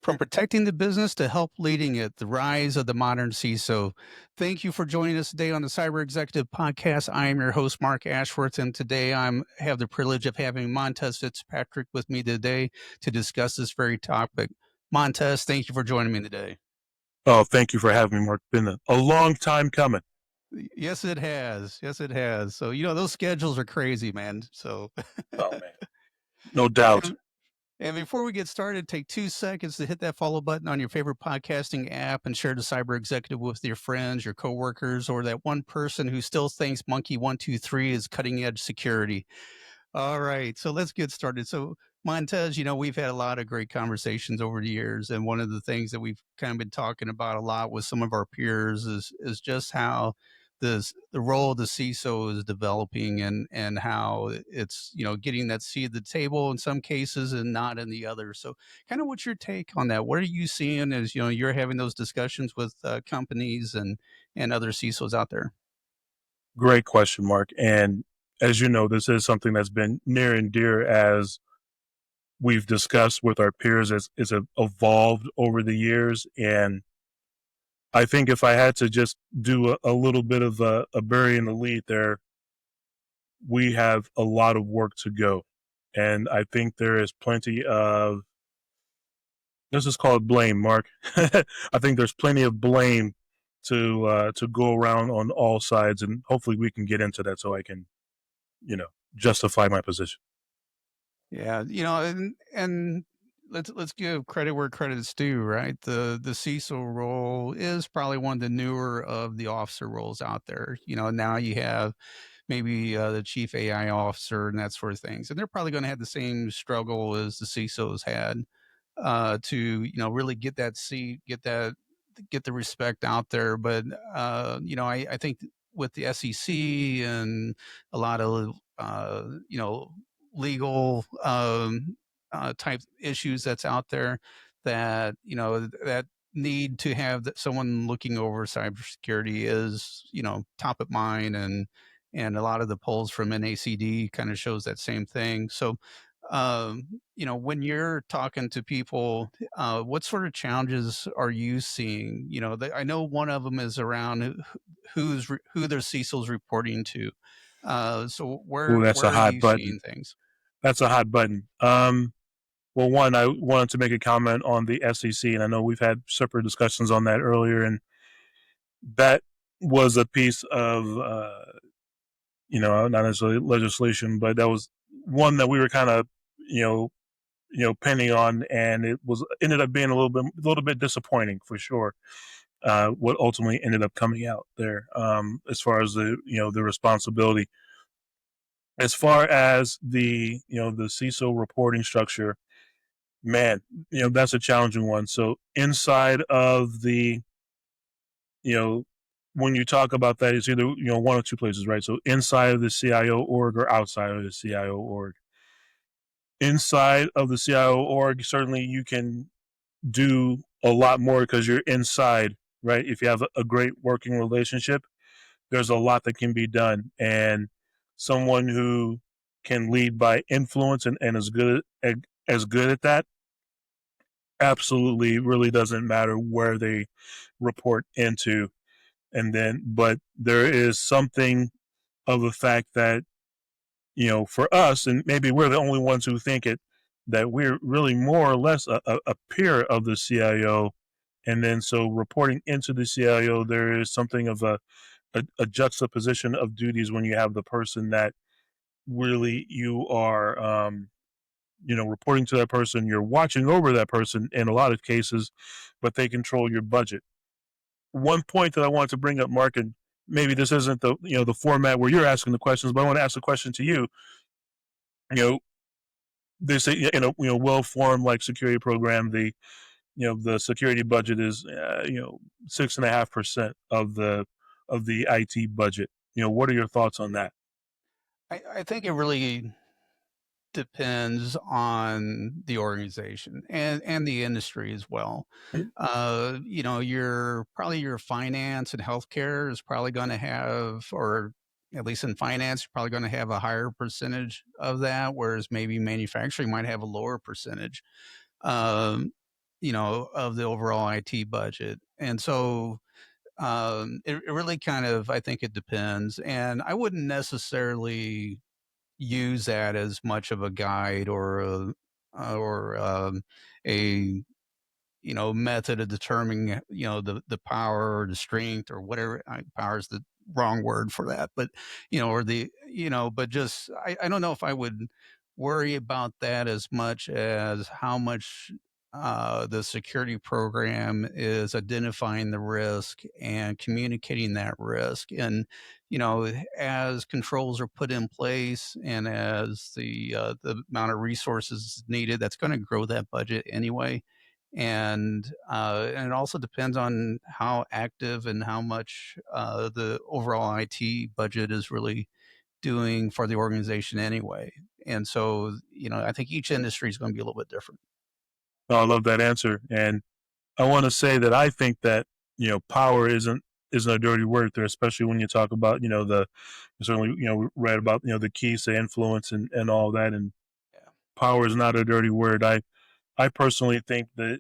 From protecting the business to help leading it, the rise of the modern CISO. Thank you for joining us today on the Cyber Executive Podcast. I am your host, Marc Ashworth, and today I have the privilege of having Montez Fitzpatrick with me today to discuss this very topic. Montez, thank you for joining me today. Oh, thank you for having me, Mark. Been a long time coming. Yes, it has. Yes, it has. So, those schedules are crazy, man. So, Oh man, no doubt. And before we get started, take 2 seconds to hit that follow button on your favorite podcasting app and share the cyber executive with your friends, your coworkers, or that one person who still thinks Monkey 123 is cutting edge security. All right, so let's get started. So, Montez, we've had a lot of great conversations over the years, and one of the things that we've kind of been talking about a lot with some of our peers is just how the role of the CISO is developing, and how it's getting that seat at the table in some cases and not in the others. So, kind of what's your take on that? What are you seeing as you're having those discussions with companies and other CISOs out there? Great question, Mark. And as you know, this is something that's been near and dear as we've discussed with our peers as it's evolved over the years. And I think if I had to just do a little bit of a bury in the lead there, we have a lot of work to go. And I think there is plenty of, let's just call it blame, Mark. I think there's plenty of blame to go around on all sides, and hopefully we can get into that so I can, justify my position. Yeah, and let's give credit where credit is due, right? The CISO role is probably one of the newer of the officer roles out there. Now you have maybe the chief AI officer and that sort of things, and they're probably going to have the same struggle as the CISOs had to really get that seat, get the respect out there. But I think with the SEC and a lot of legal type issues that's out there, that that need to have someone looking over cybersecurity is top of mind, and a lot of the polls from NACD kind of shows that same thing. So when you're talking to people, what sort of challenges are you seeing? I know one of them is around who their CISO's reporting to. So Oh, that's where a are hot you button. seeing things? That's a hot button. Well, one, I wanted to make a comment on the SEC, and I know we've had separate discussions on that earlier, and that was a piece of, not necessarily legislation, but that was one that we were kind of, you know, penny on, and it was ended up being a little bit disappointing for sure. What ultimately ended up coming out there, as far as the responsibility, as far as the CISO reporting structure, man, that's a challenging one. So inside of the you know when you talk about that, it's either one or two places, right? So inside of the CIO org or outside of the CIO org. Inside of the CIO org, certainly you can do a lot more because you're inside, right? If you have a great working relationship, there's a lot that can be done. And someone who can lead by influence and as good at that, absolutely really doesn't matter where they report into. And then, but there is something of the fact that, for us, and maybe we're the only ones who think it, that we're really more or less a peer of the CIO. And then, so reporting into the CIO, there is something of a juxtaposition of duties when you have the person that really you are, reporting to that person, you're watching over that person in a lot of cases, but they control your budget. One point that I wanted to bring up, Mark, and maybe this isn't the format where you're asking the questions, but I want to ask a question to you. You know, they say in a well formed like security program, the security budget is 6.5% of the IT budget. What are your thoughts on that? I think it really depends on the organization and the industry as well. Your finance and healthcare is probably going to have, or at least in finance, you're probably going to have a higher percentage of that, whereas maybe manufacturing might have a lower percentage. Um, of the overall IT budget. And so it really kind of, I think it depends. And I wouldn't necessarily use that as much of a guide or a method of determining, the power or the strength or whatever. Power is the wrong word for that, but, or but just, I don't know if I would worry about that as much as how much the security program is identifying the risk and communicating that risk. And, as controls are put in place and as the amount of resources needed, that's going to grow that budget anyway. And it also depends on how active and how much the overall IT budget is really doing for the organization anyway. And so, I think each industry is going to be a little bit different. Oh, I love that answer, and I want to say that I think that power isn't a dirty word there, especially when you talk about the certainly we read about the keys to influence and all that, and Yeah. power is not a dirty word. I personally think that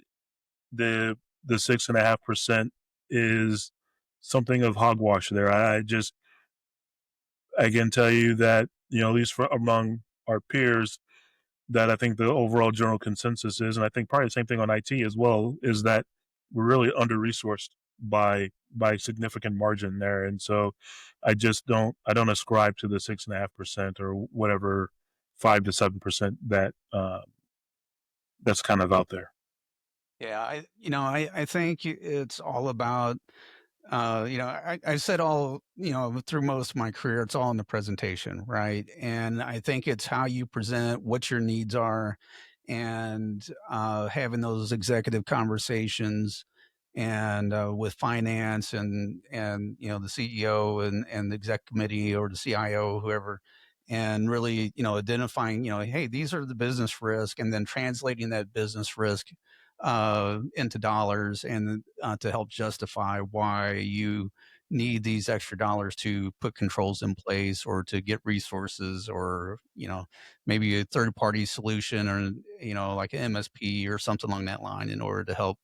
the 6.5% is something of hogwash there. I can tell you that at least for among our peers, that I think the overall general consensus is, and I think probably the same thing on IT as well, is that we're really under resourced by significant margin there, and so I don't ascribe to the 6.5% or whatever 5 to 7% that that's kind of out there. Yeah, I think it's all about, I said all, through most of my career, it's all in the presentation, right? And I think it's how you present, what your needs are, and having those executive conversations and with finance and the CEO and the exec committee or the CIO, whoever, and really, identifying, hey, these are the business risk, and then translating that business risk into dollars and to help justify why you need these extra dollars to put controls in place or to get resources or maybe a third party solution or like an MSP or something along that line in order to help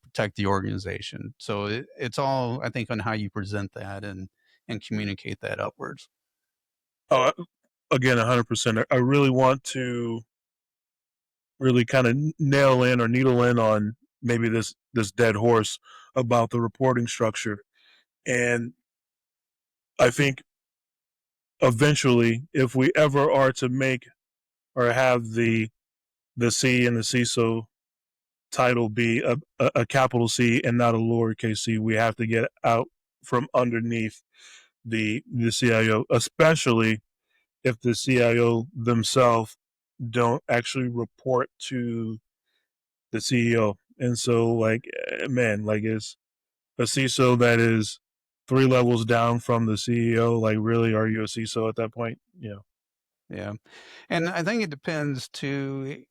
protect the organization. So it's all, I think, on how you present that and communicate that upwards. Oh, again, 100%. I really want to really kind of nail in or needle in on maybe this dead horse about the reporting structure. And I think eventually, if we ever are to make or have the C and the CISO title be a capital C and not a lowercase c, we have to get out from underneath the CIO, especially if the CIO themselves don't actually report to the CEO. And so, like, man, like, it's a CISO that is 3 levels down from the CEO. Like, really, are you a CISO at that point? Yeah. And I think it depends too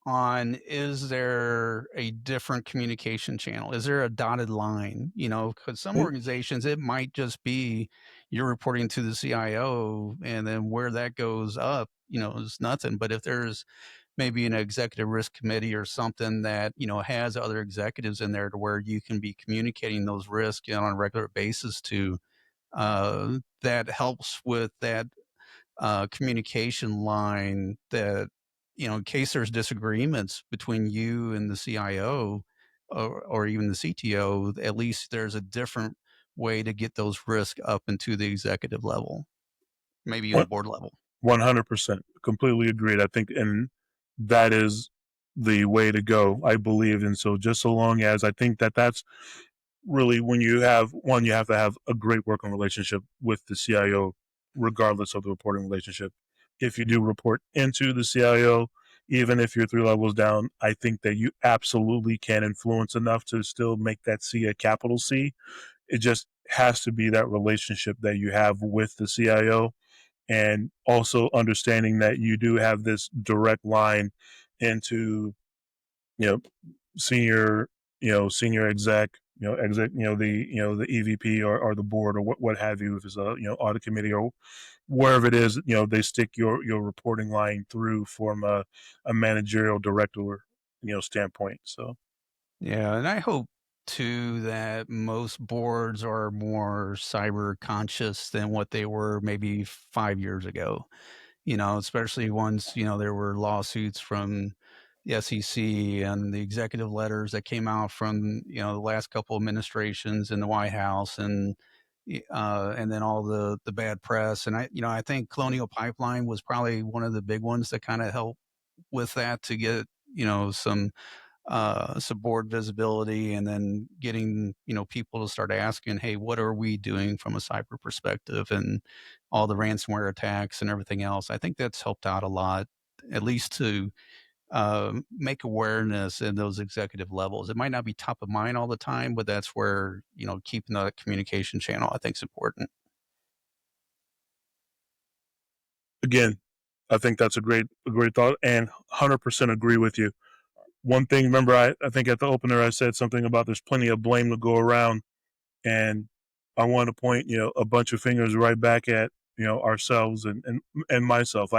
on, is there a different communication channel? Is there a dotted line? Because some Mm, organizations, it might just be you're reporting to the CIO, and then where that goes up, is nothing. But if there's maybe an executive risk committee or something that has other executives in there to where you can be communicating those risks on a regular basis to, that helps with that communication line that, in case there's disagreements between you and the CIO or even the CTO, at least there's a different way to get those risks up into the executive level, maybe even the One- board level. 100%. Completely agreed. I think, and that is the way to go, I believe. And so, just so long as I think that that's really when you have one, you have to have a great working relationship with the CIO, regardless of the reporting relationship. If you do report into the CIO, even if you're 3 levels down, I think that you absolutely can influence enough to still make that C a capital C. It just has to be that relationship that you have with the CIO, and also understanding that you do have this direct line into you know senior senior exec, the EVP or the board or what have you, if it's a audit committee or wherever it is, they stick your reporting line through from a managerial director. standpoint. So Yeah, and I hope too that most boards are more cyber conscious than what they were maybe 5 years ago. Especially once, there were lawsuits from the SEC and the executive letters that came out from, the last couple administrations in the White House and then all the bad press. And I think Colonial Pipeline was probably one of the big ones that kind of helped with that to get, some board visibility and then getting, people to start asking, hey, what are we doing from a cyber perspective and all the ransomware attacks and everything else. I think that's helped out a lot, at least to make awareness in those executive levels. It might not be top of mind all the time, but that's where, keeping that communication channel, I think, is important. again, I think that's a great thought, and 100% agree with you. One thing, remember, I think at the opener I said something about there's plenty of blame to go around, and I want to point a bunch of fingers right back at ourselves and myself.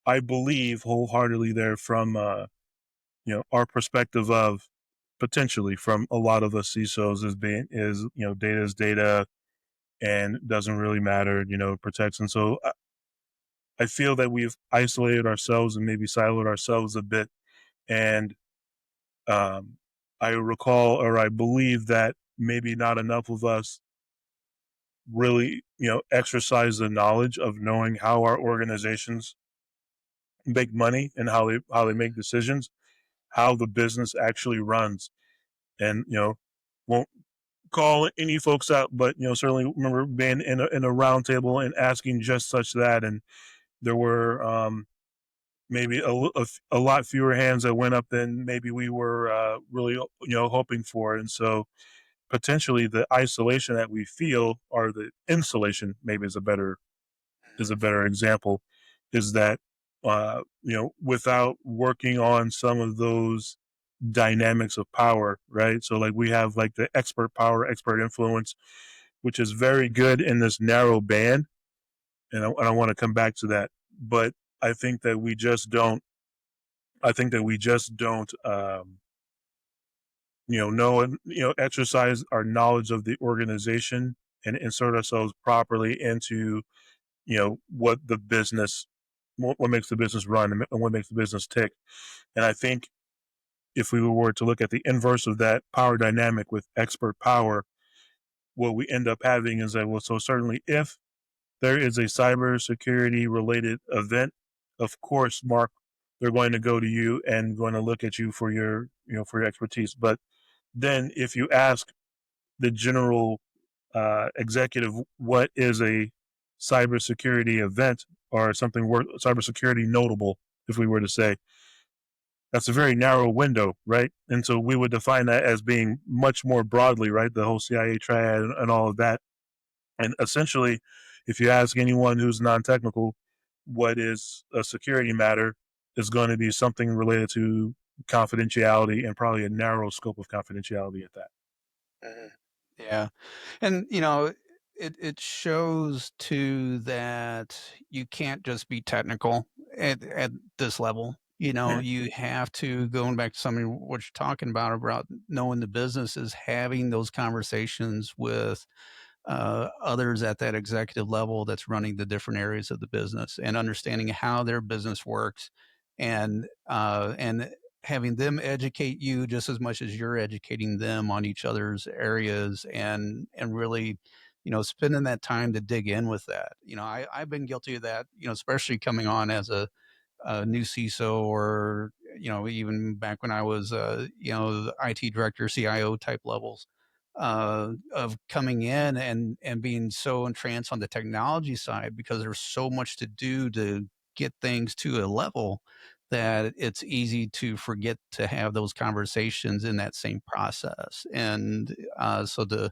I believe wholeheartedly there from our perspective of potentially from a lot of us CISOs as being is data is data and doesn't really matter, protects. And so I feel that we've isolated ourselves and maybe siloed ourselves a bit. And um, I recall or I believe that maybe not enough of us really, exercise the knowledge of knowing how our organizations make money and how they make decisions, how the business actually runs. And won't call any folks out, but certainly remember being in a round table and asking just such that, and there were maybe a lot fewer hands that went up than maybe we were really hoping for, and so potentially the isolation that we feel, or the insulation, maybe is a better example, is that without working on some of those dynamics of power, right? So like we have like the expert power, expert influence, which is very good in this narrow band, and I want to come back to that. But I think that we just don't. I think that we just don't. Know and exercise our knowledge of the organization and insert ourselves properly into what the business, what makes the business run and what makes the business tick. And I think if we were to look at the inverse of that power dynamic with expert power, what we end up having is that, well, so certainly if there is a cybersecurity related event, of course, Mark, they're going to go to you and going to look at you for your expertise. But then if you ask the general executive what is a cybersecurity event or something worth cybersecurity notable, if we were to say, that's a very narrow window, right? And so we would define that as being much more broadly, right? The whole CIA triad and all of that. And essentially, if you ask anyone who's non-technical what is a security matter, is going to be something related to confidentiality and probably a narrow scope of confidentiality at that. Mhm. Yeah. And, it shows too that you can't just be technical at this level. Yeah. You have to, going back to something what you're talking about knowing the business is having those conversations with others at that executive level that's running the different areas of the business and understanding how their business works and having them educate you just as much as you're educating them on each other's areas and really spending that time to dig in with that. I've been guilty of that, especially coming on as a new CISO or even back when I was the IT director, CIO type levels of coming in and being so entranced on the technology side because there's so much to do to get things to a level that it's easy to forget to have those conversations in that same process. And so to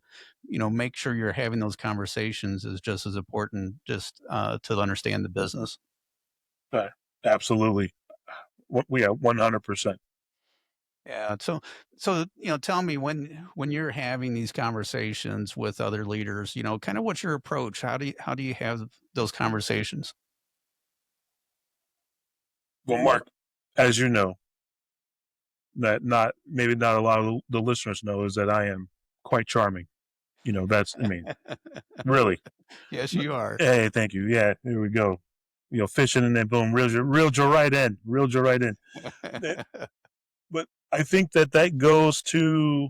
make sure you're having those conversations is just as important, just to understand the business. Uh, Absolutely. Yeah, 100%. Yeah. So tell me when you're having these conversations with other leaders, kind of what's your approach? How do you have those conversations? Well, Mark, as you know, that maybe not a lot of the listeners know is that I am quite charming. That's, I mean, really. Yes, you are. Hey, thank you. Yeah, here we go. Fishing and then boom, reeled you right in, reeled you right in. But I think that goes to,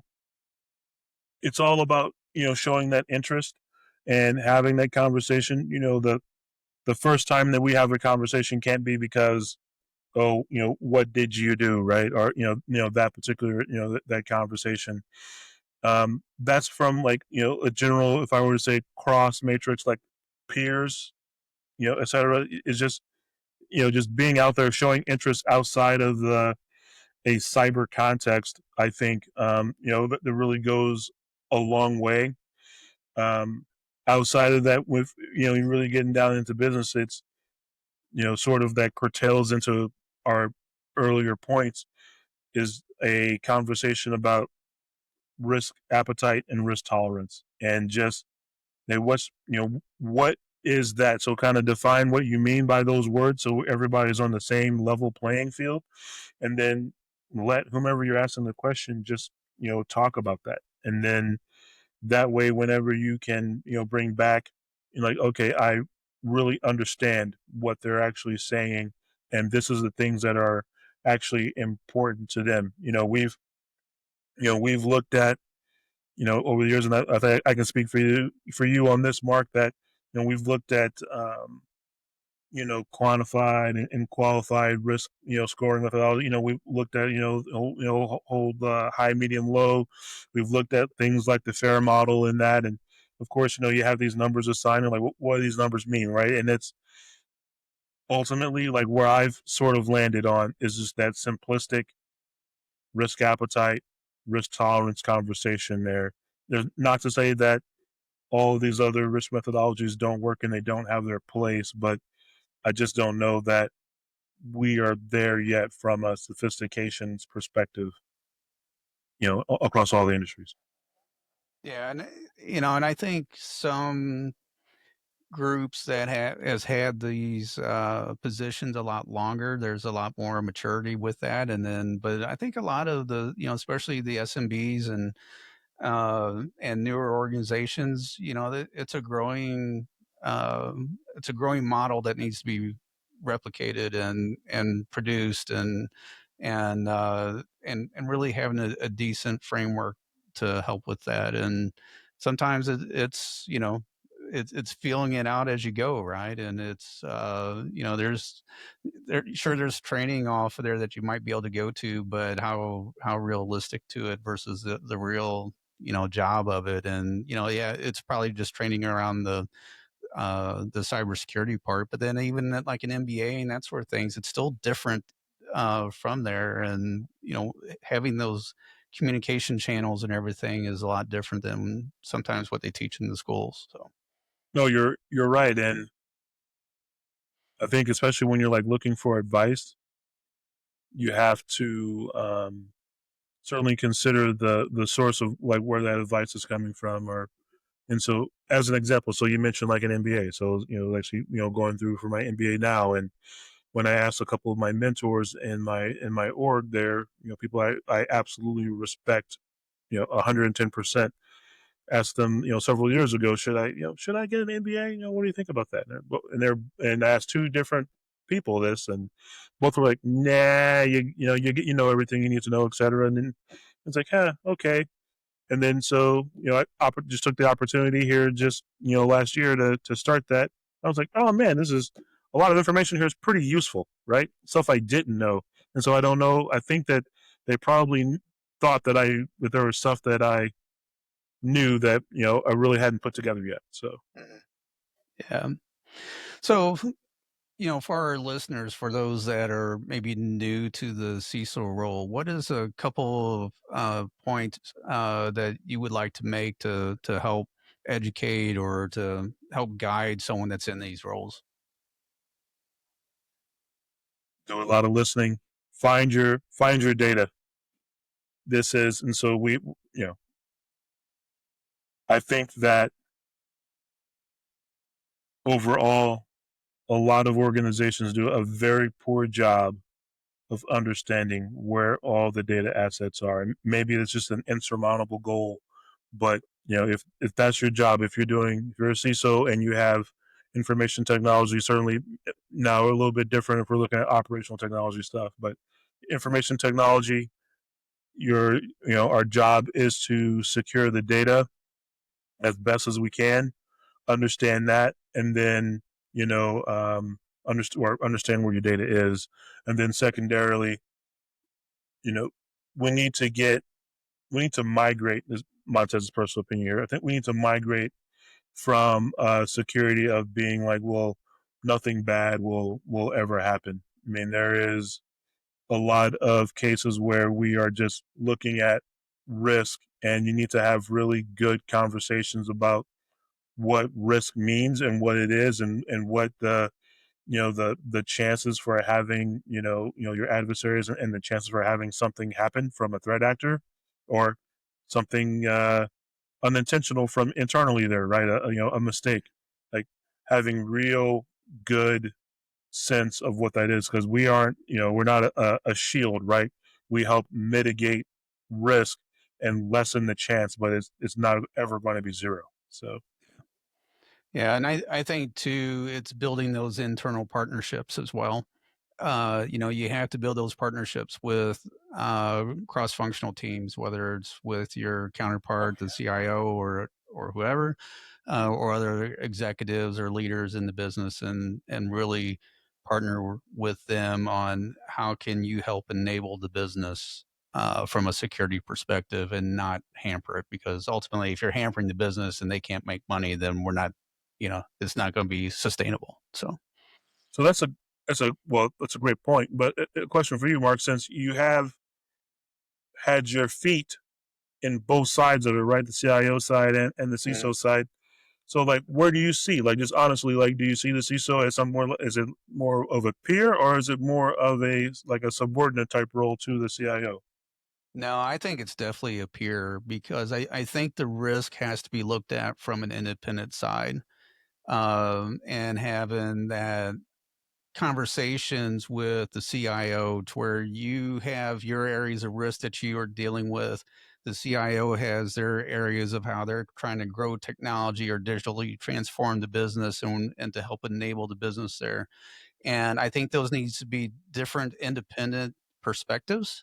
it's all about, showing that interest and having that conversation. The first time that we have a conversation can't be because, oh, what did you do, right? Or, that particular, that conversation. That's from, like, a general, if I were to say cross matrix, like peers, et cetera, is just, just being out there showing interest outside of a cyber context. I think, that really goes a long way. Um, Outside of that, with, you're really getting down into business, it's, sort of that curtails into our earlier points, is a conversation about risk appetite and risk tolerance, and just, what is that? So kind of define what you mean by those words, so everybody's on the same level playing field, and then let whomever you're asking the question just, talk about that, and then that way, whenever you can, bring back, like, okay, I really understand what they're actually saying, and this is the things that are actually important to them. We've looked at, over the years, and I think I can speak for you on this, Mark, that, we've looked at, quantified and qualified risk, scoring methodology. We've looked at, hold high, medium, low. We've looked at things like the FAIR model in that, and of course, you have these numbers assigned, and like, what do these numbers mean, right? And it's ultimately, like, where I've sort of landed on is just that simplistic risk appetite, risk tolerance conversation. There's not to say that all of these other risk methodologies don't work and they don't have their place, but I just don't know that we are there yet from a sophistications perspective, across all the industries. Yeah, and and I think some groups that has had these positions a lot longer, there's a lot more maturity with that, and then, but I think a lot of the, especially the SMBs and newer organizations, it's a growing model that needs to be replicated and produced and really having a decent framework to help with that. And sometimes it's feeling it out as you go, right? And it's there's training off of there that you might be able to go to, but how realistic to it versus the real job of it. And yeah, it's probably just training around the cybersecurity part, but then even at like an MBA and that sort of things, it's still different from there. And having those communication channels and everything is a lot different than sometimes what they teach in the schools. So No, you're right, and I think especially when you're, like, looking for advice, you have to, certainly consider the source of, like, where that advice is coming from. Or And so, as an example, so you mentioned like an MBA. So, actually, going through for my MBA now, and when I asked a couple of my mentors in my org there, people I absolutely respect, 110%, asked them, several years ago, should I get an MBA? What do you think about that? And I asked two different people this, and both were like, nah, you know everything you need to know, etc. And then it's like, okay. And then, so, I just took the opportunity here just, last year to start that. I was like, oh man, this is a lot of information here is pretty useful, right? Stuff I didn't know. And so I don't know. I think that they probably thought that there was stuff that I knew that, I really hadn't put together yet. So yeah. So for our listeners, for those that are maybe new to the CISO role, what is a couple of points that you would like to make to help educate or to help guide someone that's in these roles? do a lot of listening, find your data. And so I think that overall, a lot of organizations do a very poor job of understanding where all the data assets are. And maybe it's just an insurmountable goal, but if that's your job, if you're a CISO and you have information technology, certainly now a little bit different if we're looking at operational technology stuff, but information technology, our job is to secure the data as best as we can, understand that, and then understand where your data is, and then secondarily, you know, we need to get we need to migrate. This Montez's personal opinion here. I think we need to migrate from security of being like, well, nothing bad will ever happen. I mean, there is a lot of cases where we are just looking at risk, and you need to have really good conversations about what risk means and what it is, and what the chances for having your adversaries and the chances for having something happen from a threat actor, or something unintentional from internally there, right? A mistake, like having real good sense of what that is, because we're not a shield, right? We help mitigate risk and lessen the chance, but it's not ever going to be zero. So Yeah, and I think too, it's building those internal partnerships as well. You have to build those partnerships with cross-functional teams, whether it's with your counterpart, the CIO, or whoever, or other executives or leaders in the business, and really partner with them on how can you help enable the business from a security perspective and not hamper it. Because ultimately, if you're hampering the business and they can't make money, then we're not, it's not going to be sustainable. So. so that's a great point. But a question for you, Mark, since you have had your feet in both sides of it, right? The CIO side and the CISO side. So, like, where do you see, like, just honestly, like, do you see the CISO as is it more of a peer, or is it more of a subordinate type role to the CIO? No, I think it's definitely a peer because I think the risk has to be looked at from an independent side, and having that conversations with the CIO to where you have your areas of risk that you are dealing with. The CIO has their areas of how they're trying to grow technology or digitally transform the business and to help enable the business there. And I think those needs to be different independent perspectives,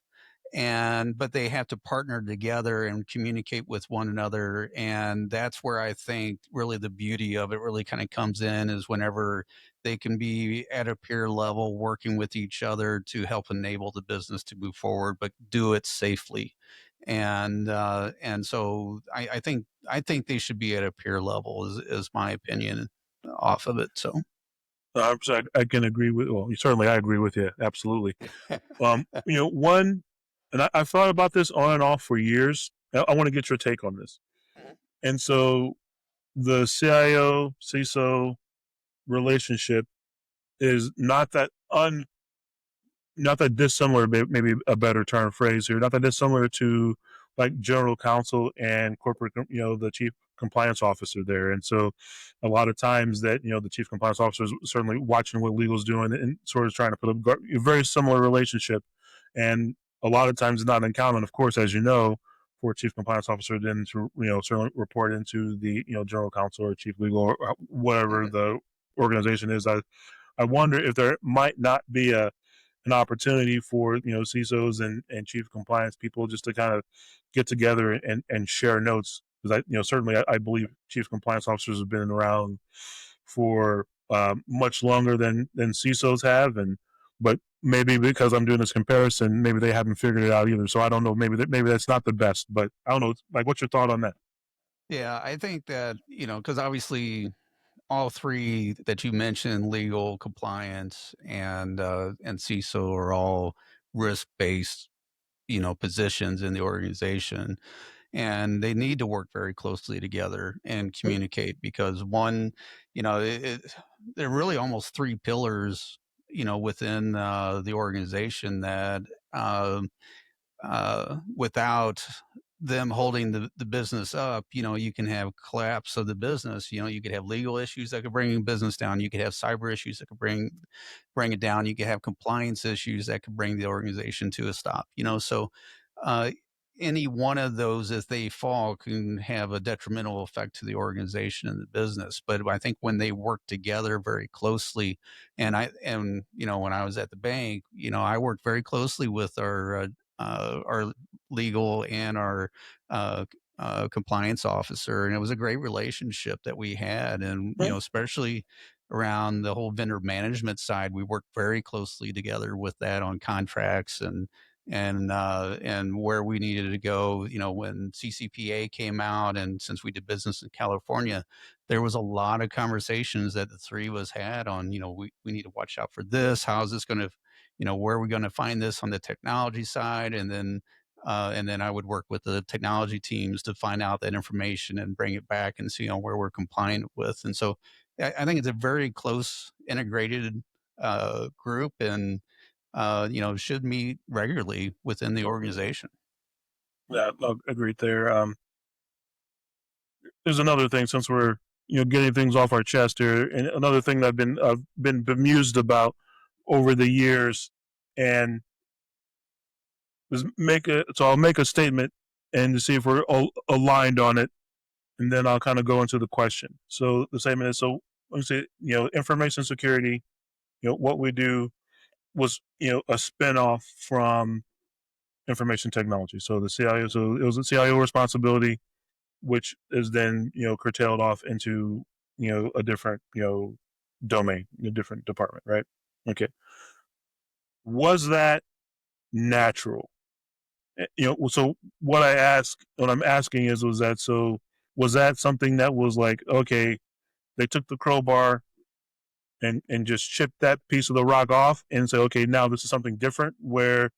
but they have to partner together and communicate with one another. And that's where I think really the beauty of it really kind of comes in, is whenever they can be at a peer level working with each other to help enable the business to move forward, but do it safely. And so I think they should be at a peer level, is my opinion off of it. So. I can agree with. Well, certainly, I agree with you. Absolutely. One, and I've thought about this on and off for years. I want to get your take on this. And so, the CIO CISO relationship is not that dissimilar, maybe a better term phrase here, not that dissimilar to like general counsel and corporate, the chief compliance officer there. And so a lot of times that, the chief compliance officer is certainly watching what legal's doing and sort of trying to put a very similar relationship. And a lot of times it's not uncommon, of course, as you know, for a chief compliance officer then to, certainly report into the, general counsel or chief legal or whatever the organization is. I wonder if there might not be an opportunity for CISOs and chief compliance people just to kind of get together and share notes, because certainly I believe chief compliance officers have been around for much longer than CISOs have, and but maybe because I'm doing this comparison, maybe they haven't figured it out either. So I don't know. Maybe that's not the best, but I don't know. Like, what's your thought on that? Yeah, I think that, because obviously all three that you mentioned, legal, compliance, and CISO, are all risk-based, positions in the organization, and they need to work very closely together and communicate because one, they're really almost three pillars, within the organization that, without them holding the business up, you can have collapse of the business. You could have legal issues that could bring business down. You could have cyber issues that could bring it down. You could have compliance issues that could bring the organization to a stop. So uh, any one of those, if they fall, can have a detrimental effect to the organization and the business. But I think when they work together very closely, and when I was at the bank, I worked very closely with our legal and our uh, compliance officer, and it was a great relationship that we had. And especially around the whole vendor management side, we worked very closely together with that on contracts and where we needed to go. When CCPA came out, and since we did business in California, there was a lot of conversations that the three of us had on, we need to watch out for this. How is this going to, where are we going to find this on the technology side? And then I would work with the technology teams to find out that information and bring it back and see where we're compliant with. And so I think it's a very close integrated group, and should meet regularly within the organization. Yeah, agreed there. There's another thing since we're getting things off our chest here, and another thing that I've been bemused about over the years, and I'll make a statement and to see if we're all aligned on it, and then I'll kind of go into the question. So the statement is, so let me say, information security, what we do was a spinoff from information technology. So the CIO, so it was a CIO responsibility, which is then curtailed off into a different domain, a different department, right? Okay, was that natural? So what I'm asking is, was that something that was like, okay, they took the crowbar and just chipped that piece of the rock off and say, okay, now this is something different where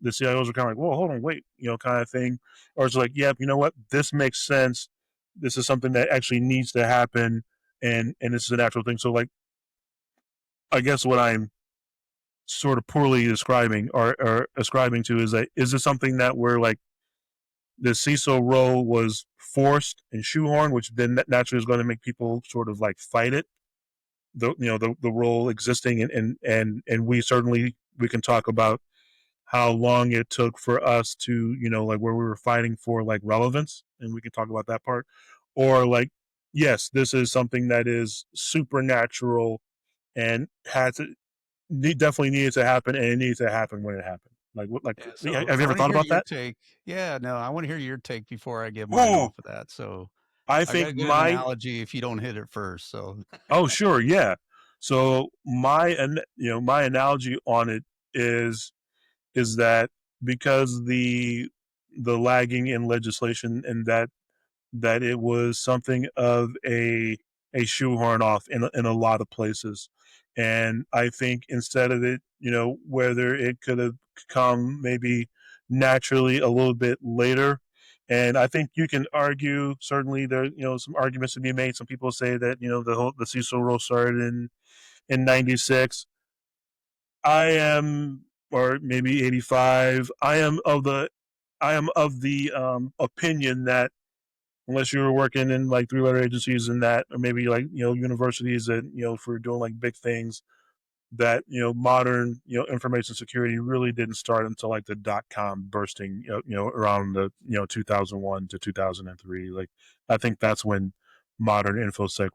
the CIOs are kind of like, whoa, hold on, wait, kind of thing. Or it's like, yeah, you know what? This makes sense. This is something that actually needs to happen. And this is a natural thing. So like, I guess what I'm sort of poorly describing or ascribing to is that, is this something that we're like, the CISO role was forced and shoehorned, which then naturally is going to make people sort of like fight it. The role existing, and we can talk about how long it took for us to like where we were fighting for like relevance, and we can talk about that part. Or like, yes, this is something that is supernatural and definitely needed to happen, and it needs to happen when it happened. Like what? Like, Yeah. So have you I ever want to thought hear about your that? take. Yeah. No, I want to hear your take before I give mine Ooh, off of that. So I I got a think good my analogy if you don't hit it first. So oh sure, yeah. So my analogy on it is that because the lagging in legislation, and that it was something of a shoehorn off in a lot of places. And I think instead of it, whether it could have come maybe naturally a little bit later. And I think you can argue, certainly there, some arguments to be made. Some people say that, the CISO role started in 96. I am, or maybe 85. I am of the opinion that unless you were working in like three-letter agencies and that, or maybe like universities that for doing like big things, that modern information security really didn't start until like the dot-com bursting around the 2001 to 2003. Like I think that's when modern infosec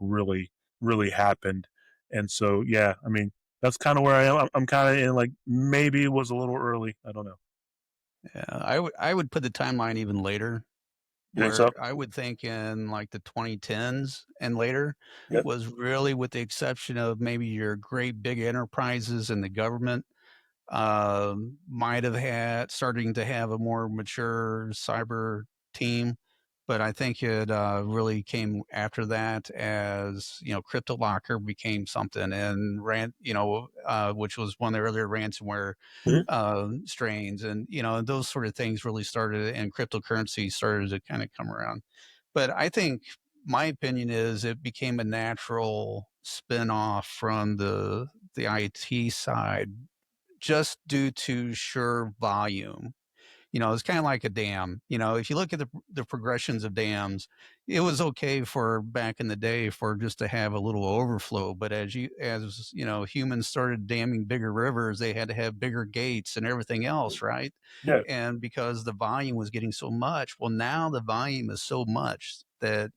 really happened. And so yeah, I mean that's kind of where I am. I'm kind of in like, maybe it was a little early, I don't know. yeah, I would put the timeline even later, You think so? where I would think in like the 2010s and later Yep. was really, with the exception of maybe your great big enterprises and the government, might have had starting to have a more mature cyber team. But I think it really came after that, as CryptoLocker became something, and which was one of the earlier ransomware Mhm. strains, and those sort of things really started, and cryptocurrency started to kind of come around. But I think my opinion is it became a natural spin off from the IT side, just due to sheer volume. It's kind of like a dam. If you look at the progressions of dams, it was okay for back in the day for just to have a little overflow. But as humans started damming bigger rivers, they had to have bigger gates and everything else, right? Yeah. And because the volume was getting so much, well, now the volume is so much that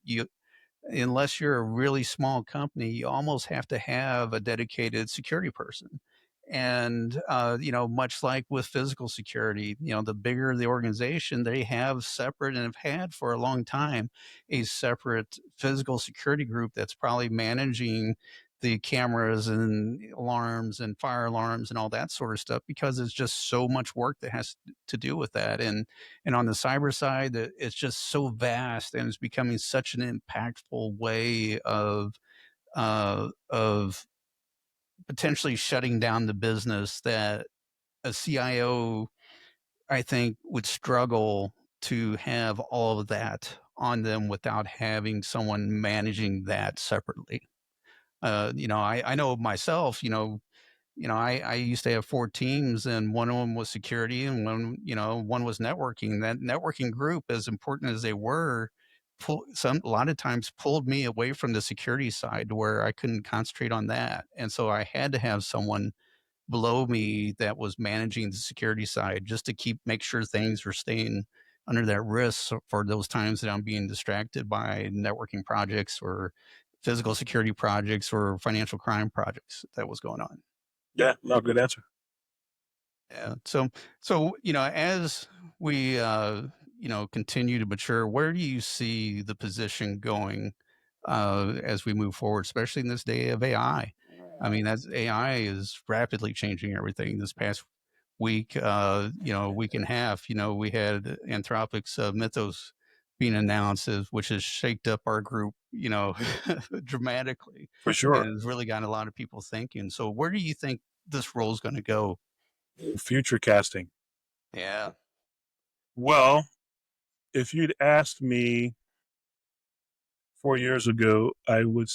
unless you're a really small company, you almost have to have a dedicated security person. And, much like with physical security, the bigger the organization, they have separate and have had for a long time a separate physical security group that's probably managing the cameras and alarms and fire alarms and all that sort of stuff because it's just so much work that has to do with that. And on the cyber side, it's just so vast and it's becoming such an impactful way of potentially shutting down the business that a CIO, I think, would struggle to have all of that on them without having someone managing that separately. I know myself, I used to have four teams, and one of them was security, and one was networking. That networking group, as important as they were, a lot of times pulled me away from the security side to where I couldn't concentrate on that. And so I had to have someone below me that was managing the security side just to make sure things were staying under that risk for those times that I'm being distracted by networking projects or physical security projects or financial crime projects that was going on. Yeah. No, good answer. Yeah. So as we continue to mature, where do you see the position going as we move forward, especially in this day of AI? I mean, as AI is rapidly changing everything. This past week, week and a half, we had Anthropic's Mythos being announced, which has shaked up our group, dramatically, For and sure. has really gotten a lot of people thinking. So, where do you think this role is going to go? Future casting. Yeah. Well, if you'd asked me 4 years ago, I would have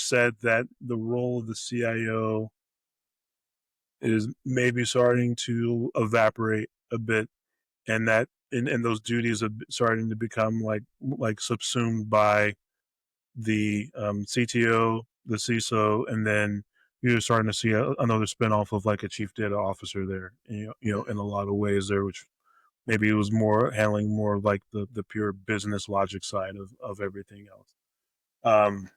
said that the role of the CIO is maybe starting to evaporate a bit, and and those duties are starting to become like subsumed by the CTO, the CISO, and then you're starting to see another spinoff of like a chief data officer there. In a lot of ways there, which maybe it was more handling more like the pure business logic side of everything else. Um,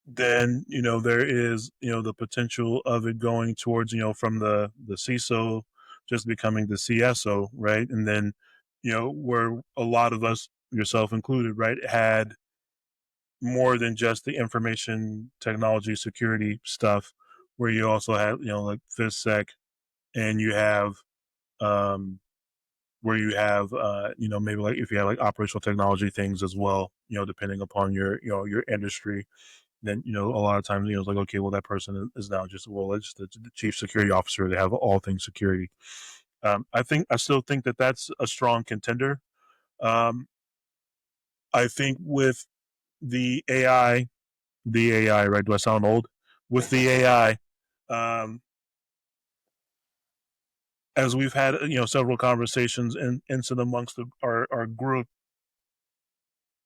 then there is the potential of it going towards from the CISO just becoming the CSO, right? And then where a lot of us, yourself included, right, had more than just the information technology security stuff, where you also had like FizSec, and you have um, where you have maybe like if you have like operational technology things as well, depending upon your your industry. Then a lot of times it's like, okay, well, that person is now just, well, it's the chief security officer. They have all things security. I still think that that's a strong contender. um, I think with the AI, right? Do I sound old? With the AI, um, as we've had several conversations in amongst our group,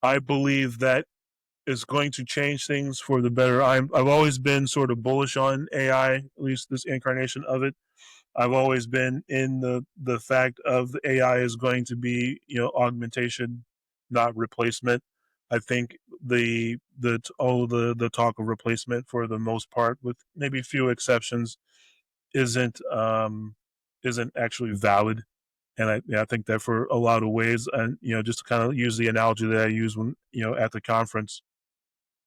I believe that is going to change things for the better. I've always been sort of bullish on AI, at least this incarnation of it. I've always been in the fact of the AI is going to be augmentation, not replacement. I think all the talk of replacement for the most part, with maybe few exceptions, isn't isn't actually valid. And I think that for a lot of ways, and just to kind of use the analogy that I use when at the conference,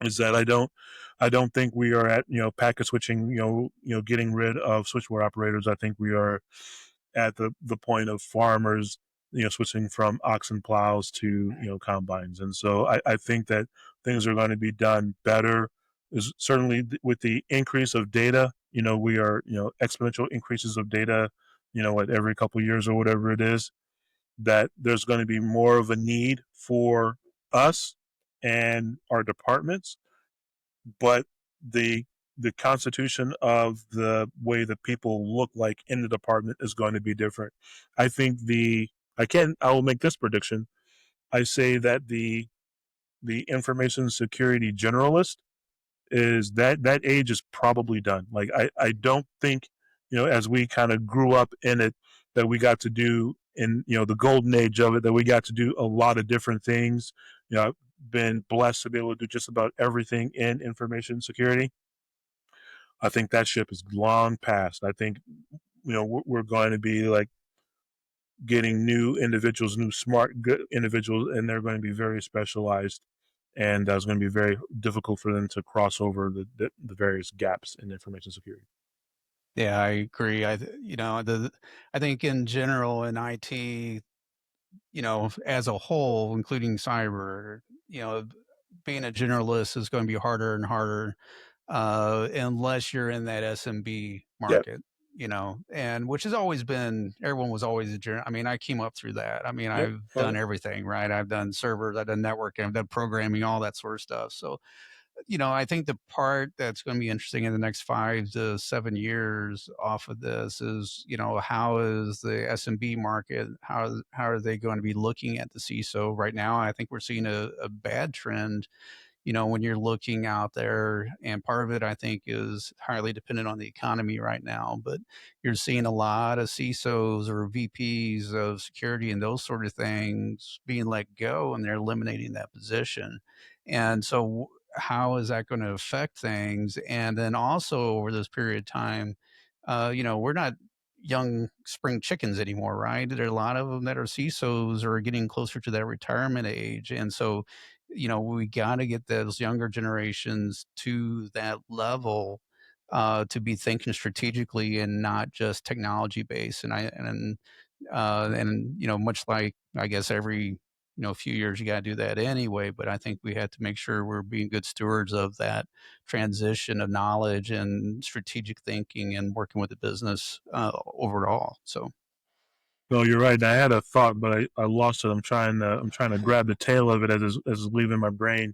is that I don't think we are at packet switching, getting rid of switchboard operators. I think we are at the point of farmers switching from oxen plows to combines. And so I think that things are going to be done better. Is certainly with the increase of data, we are exponential increases of data at every couple of years or whatever it is, that there's going to be more of a need for us and our departments. But the the constitution of the way that people look like in the department is going to be different. I think I will make this prediction. I say that the information security generalist is that age is probably done. Like I don't think, as we kind of grew up in it, that we got to do in, the golden age of it, that we got to do a lot of different things. I've been blessed to be able to do just about everything in information security. I think that ship is long past. I think, we're going to be like getting new individuals, new smart, good individuals, and they're going to be very specialized. And it's going to be very difficult for them to cross over the various gaps in information security. Yeah, I agree. I think in general in IT, as a whole, including cyber, being a generalist is going to be harder and harder unless you're in that SMB Yeah. market, and which has always been, everyone was always a general. I mean, I came up through that. I mean, Yep. I've Oh, done yeah. everything, right? I've done servers, I've done networking, I've done programming, all that sort of stuff. So, I think the part that's going to be interesting in the next 5 to 7 years off of this is, how is the SMB market? How are they going to be looking at the CISO right now? I think we're seeing a bad trend, when you're looking out there. And part of it, I think, is highly dependent on the economy right now. But you're seeing a lot of CISOs or VPs of security and those sort of things being let go, and they're eliminating that position. And so, how is that going to affect things? And then also over this period of time, we're not young spring chickens anymore, right? There are a lot of them that are CISOs or are getting closer to that retirement age. And so, we got to get those younger generations to that level to be thinking strategically and not just technology based. Much like I guess every few years you got to do that anyway. But I think we had to make sure we're being good stewards of that transition of knowledge and strategic thinking and working with the business overall. So. No, you're right. I had a thought, but I lost it. I'm trying to grab the tail of it as it's leaving my brain.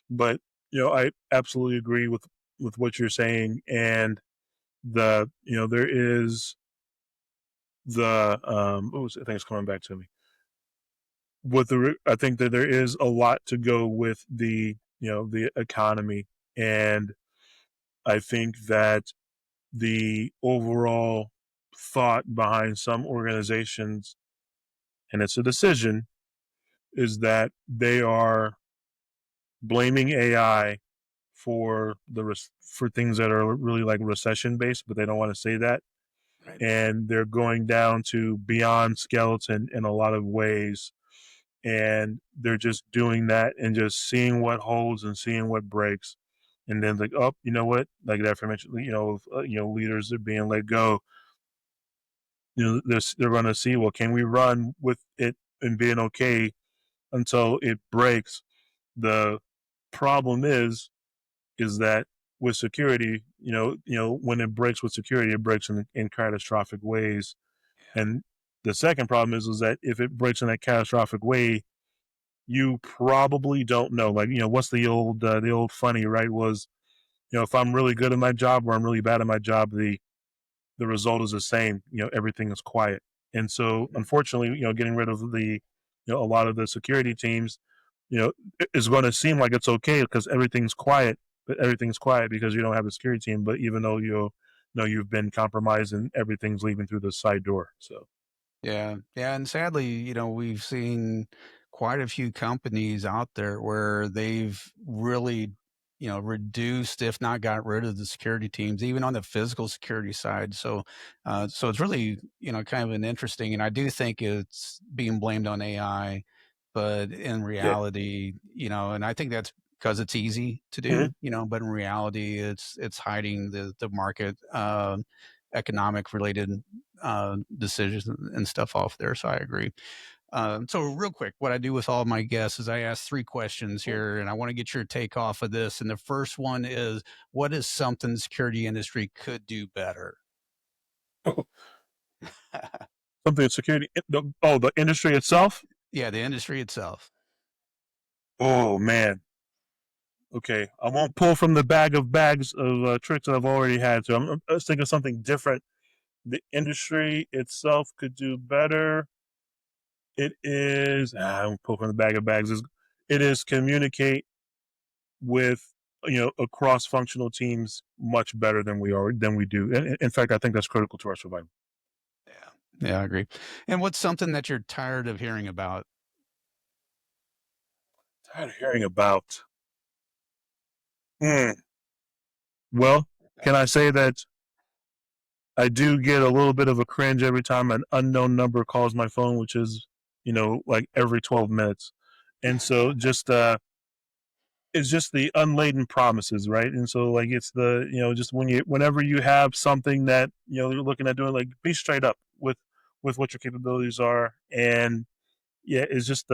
But I absolutely agree with what you're saying, and there is what was it? I think it's coming back to me. I think that there is a lot to go with the economy, and I think that the overall thought behind some organizations, and it's a decision, is that they are blaming AI for things that are really like recession based, but they don't want to say that, Right. and they're going down to beyond skeleton in a lot of ways, and they're just doing that and just seeing what holds and seeing what breaks, and then like, oh, you know what, like that aforementioned, leaders are being let go. They're going to see, well, can we run with it and being okay until it breaks. The problem is that with security, when it breaks with security, it breaks in catastrophic ways. And the second problem is that if it breaks in that catastrophic way, you probably don't know. Like, what's the old funny, right? Was, if I'm really good at my job or I'm really bad at my job, the result is the same. Everything is quiet. And so, unfortunately, getting rid of a lot of the security teams, is going to seem like it's okay because everything's quiet, but everything's quiet because you don't have a security team. But even though you know you've been compromised and everything's leaving through the side door. So, Yeah, yeah, and sadly, we've seen quite a few companies out there where they've really, reduced, if not got rid of the security teams, even on the physical security side. So it's really, kind of an interesting, and I do think it's being blamed on AI, but in yeah. reality, and I think that's because it's easy to Mm-hmm. do, but in reality, it's hiding the market, economic related decisions and stuff off there. So I agree. So real quick, what I do with all my guests is I ask three questions here, and I want to get your take off of this. And the first one is, what is something the security industry could do better? Something in security. The industry itself. Yeah, the industry itself. Oh man. okay, I won't pull from the bag of bags of tricks that I've already had. So let's think of something different. The industry itself could do better. It is, I won't pull from the bag of bags. It is communicate with, across functional teams much better than we do. In fact, I think that's critical to our survival. Yeah. Yeah, I agree. And what's something that you're tired of hearing about? Tired of hearing about. Hmm. Well, can I say that I do get a little bit of a cringe every time an unknown number calls my phone, which is, like every 12 minutes. And so it's just the unladen promises, right? And so like it's the, just whenever you have something that, you're looking at doing, like be straight up with what your capabilities are. And yeah, it's just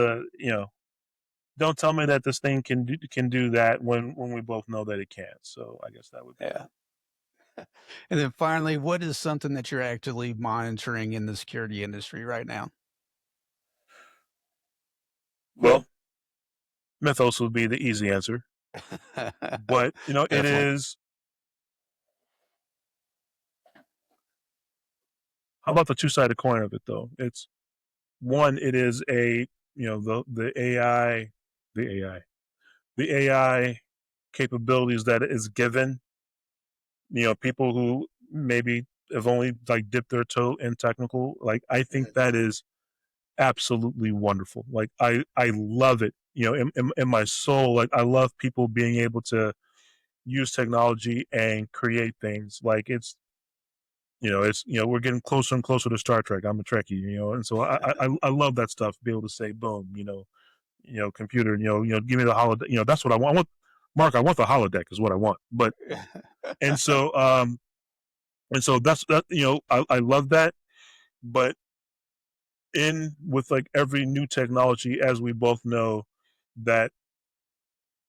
don't tell me that this thing can do that when we both know that it can. So I guess that would be it. Yeah. And then finally, what is something that you're actively monitoring in the security industry right now? Well, Mythos would be the easy answer. But, it Definitely. is, how about the two-sided coin of it though? It's one, it is the AI capabilities that is given, people who maybe have only like dipped their toe in technical, like I think that is absolutely wonderful. Like I love it, in my soul. Like I love people being able to use technology and create things. Like it's we're getting closer and closer to Star Trek. I'm a Trekkie, and so I love that stuff. Be able to say, boom, computer, give me the holodeck. That's what I want. Mark, I want the holodeck is what I want. But and so that's that. I love that. But in with like every new technology, as we both know, that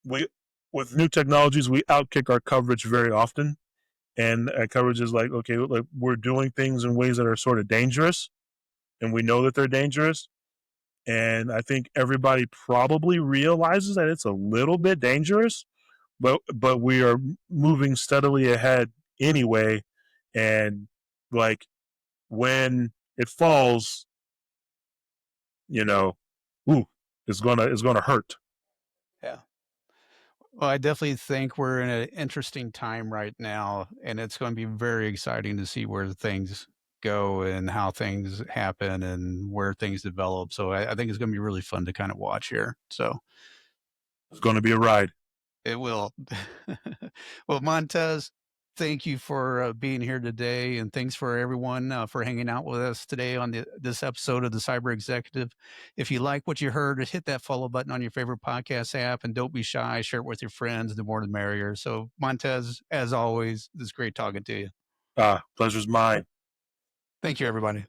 we with new technologies we outkick our coverage very often, and coverage is like, okay, like we're doing things in ways that are sort of dangerous, and we know that they're dangerous. And I think everybody probably realizes that it's a little bit dangerous, but we are moving steadily ahead anyway. And like when it falls, you know, ooh, it's gonna hurt. Yeah. Well, I definitely think we're in an interesting time right now, and it's going to be very exciting to see where things go and how things happen and where things develop. So I think it's going to be really fun to kind of watch here. So It's gonna be a ride. it will. Well, Montez, thank you for being here today, and thanks for everyone for hanging out with us today on this episode of the Cyber Executive. If you like what you heard, just hit that follow button on your favorite podcast app, and don't be shy. Share it with your friends. The more, the merrier. So, Montez, as always, it's great talking to you. Pleasure's mine. Thank you, everybody.